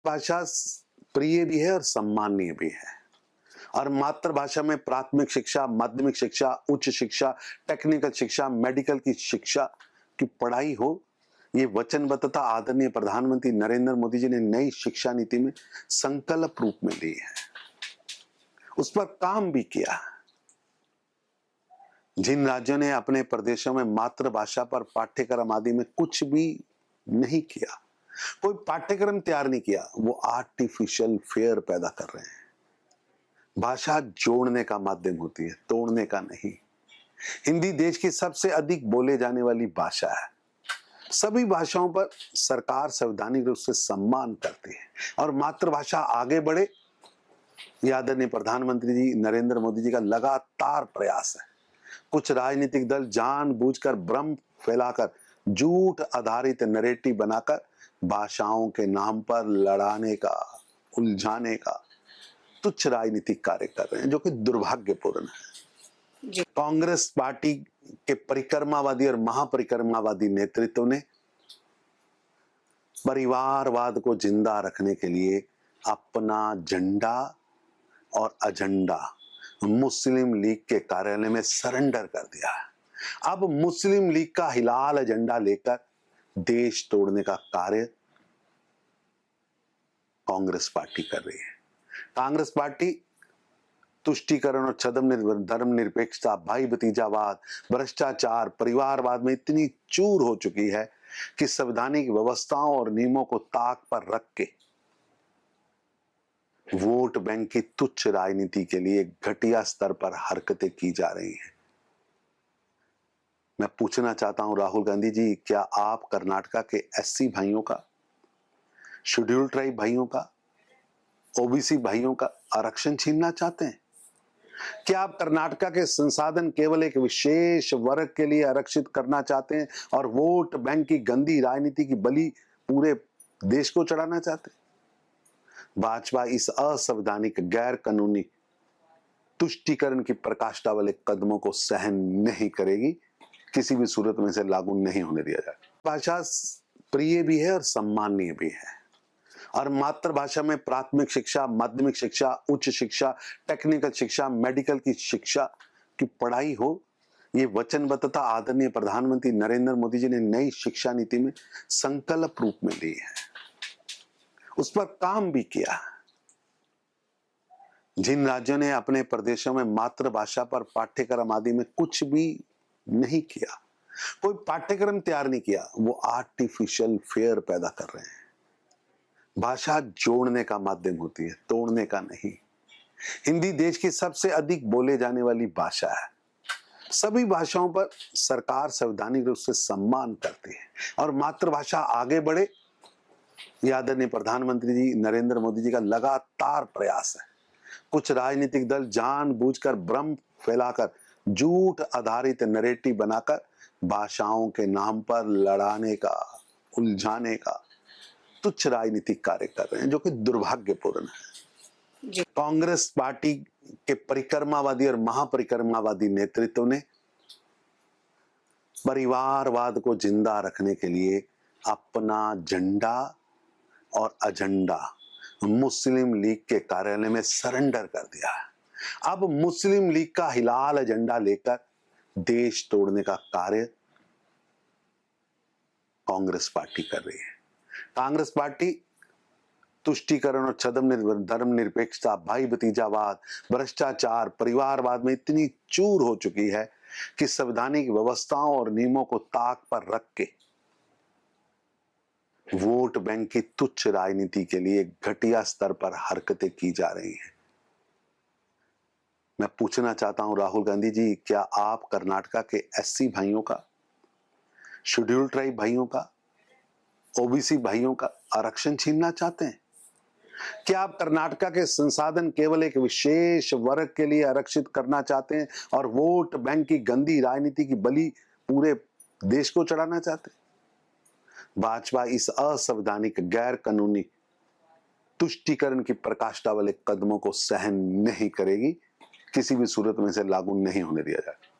भाषा प्रिय भी है और सम्माननीय भी है। और मातृभाषा में प्राथमिक शिक्षा, माध्यमिक शिक्षा, उच्च शिक्षा, टेक्निकल शिक्षा, मेडिकल की शिक्षा की पढ़ाई हो, ये वचनबद्धता आदरणीय प्रधानमंत्री नरेंद्र मोदी जी ने नई शिक्षा नीति में संकल्प रूप में ली है। उस पर काम भी किया। जिन राज्यों ने अपने प्रदेशों में मातृभाषा पर पाठ्यक्रम आदि में कुछ भी नहीं किया, कोई पाठ्यक्रम तैयार नहीं किया, वो आर्टिफिशियल फेयर पैदा कर रहे हैं। भाषा जोड़ने का माध्यम होती है, तोड़ने का नहीं। हिंदी देश की सबसे अधिक बोले जाने वाली भाषा है। सभी भाषाओं पर सरकार संवैधानिक रूप से सम्मान करती है और मातृभाषा आगे बढ़े, ये आदरणीय प्रधानमंत्री जी नरेंद्र मोदी जी का लगातार प्रयास है। कुछ राजनीतिक दल जानबूझकर भ्रम फैलाकर झूठ आधारित नैरेटिव बनाकर भाषाओं के नाम पर लड़ाने का, उलझाने का तुच्छ राजनीतिक कार्य कर रहे हैं, जो कि दुर्भाग्यपूर्ण है। कांग्रेस पार्टी के परिक्रमावादी और महापरिक्रमावादी नेतृत्व ने परिवारवाद को जिंदा रखने के लिए अपना झंडा और एजेंडा मुस्लिम लीग के कार्यालय में सरेंडर कर दिया है। अब मुस्लिम लीग का हिलाल एजेंडा लेकर देश तोड़ने का कार्य कांग्रेस पार्टी कर रही है। कांग्रेस पार्टी तुष्टीकरण और धर्मनिरपेक्षता, भाई भतीजावाद, भ्रष्टाचार, परिवारवाद में इतनी चूर हो चुकी है कि संवैधानिक व्यवस्थाओं और नियमों को ताक पर रख के वोट बैंक की तुच्छ राजनीति के लिए घटिया स्तर पर हरकतें की जा रही हैं। मैं पूछना चाहता हूं राहुल गांधी जी, क्या आप कर्नाटका के एससी भाइयों का, शेड्यूल ट्राइब भाइयों का, ओबीसी भाइयों का आरक्षण छीनना चाहते हैं? क्या आप कर्नाटका के संसाधन केवल एक विशेष वर्ग के लिए आरक्षित करना चाहते हैं और वोट बैंक की गंदी राजनीति की बलि पूरे देश को चढ़ाना चाहते हैं? भाजपा इस असंवैधानिक, गैर कानूनी तुष्टीकरण की प्रकाष्ठा वाले कदमों को सहन नहीं करेगी, किसी भी सूरत में से लागू नहीं होने दिया जाएगा। भाषा प्रिय भी है और सम्माननीय भी है। और मातृभाषा में प्राथमिक शिक्षा, माध्यमिक शिक्षा, उच्च शिक्षा, टेक्निकल शिक्षा, मेडिकल की शिक्षा की पढ़ाई हो, ये वचनबद्धता आदरणीय प्रधानमंत्री नरेंद्र मोदी जी ने नई शिक्षा नीति में संकल्प रूप में ली है। उस पर काम भी किया। जिन राज्यों ने अपने प्रदेशों में मातृभाषा पर पाठ्यक्रम आदि में कुछ भी नहीं किया, कोई पाठ्यक्रम तैयार नहीं किया, वो आर्टिफिशियल फेयर पैदा कर रहे हैं। भाषा जोड़ने का माध्यम होती है, तोड़ने का नहीं। हिंदी देश की सबसे अधिक बोले जाने वाली भाषा है। सभी भाषाओं पर सरकार संवैधानिक रूप से सम्मान करती है और मातृभाषा आगे बढ़े, ये आदरणीय प्रधानमंत्री जी नरेंद्र मोदी जी का लगातार प्रयास है। कुछ राजनीतिक दल जानबूझकर भ्रम फैलाकर झूठ आधारित नैरेटिव बनाकर भाषाओं के नाम पर लड़ाने का, उलझाने का तुच्छ राजनीतिक कार्य कर रहे हैं, जो कि दुर्भाग्यपूर्ण है। कांग्रेस पार्टी के परिक्रमावादी और महापरिक्रमावादी नेतृत्व ने परिवारवाद को जिंदा रखने के लिए अपना झंडा और एजेंडा मुस्लिम लीग के कार्यालय में सरेंडर कर दिया है। अब मुस्लिम लीग का हिलाल एजेंडा लेकर देश तोड़ने का कार्य कांग्रेस पार्टी कर रही है। कांग्रेस पार्टी तुष्टीकरण और धर्मनिरपेक्षता, भाई भतीजावाद, भ्रष्टाचार, परिवारवाद में इतनी चूर हो चुकी है कि संवैधानिक व्यवस्थाओं और नियमों को ताक पर रख के वोट बैंक की तुच्छ राजनीति के लिए घटिया स्तर पर हरकतें की जा रही हैं। मैं पूछना चाहता हूं राहुल गांधी जी, क्या आप कर्नाटका के एससी भाइयों का, शेड्यूल ट्राइब भाइयों का, ओबीसी भाइयों का आरक्षण छीनना चाहते हैं? क्या आप कर्नाटका के संसाधन केवल एक विशेष वर्ग के लिए आरक्षित करना चाहते हैं और वोट बैंक की गंदी राजनीति की बलि पूरे देश को चढ़ाना चाहते हैं? भाजपा इस असंवैधानिक, गैर कानूनी तुष्टीकरण की प्रकाष्ठा वाले कदमों को सहन नहीं करेगी, किसी भी सूरत में से लागू नहीं होने दिया जाएगा।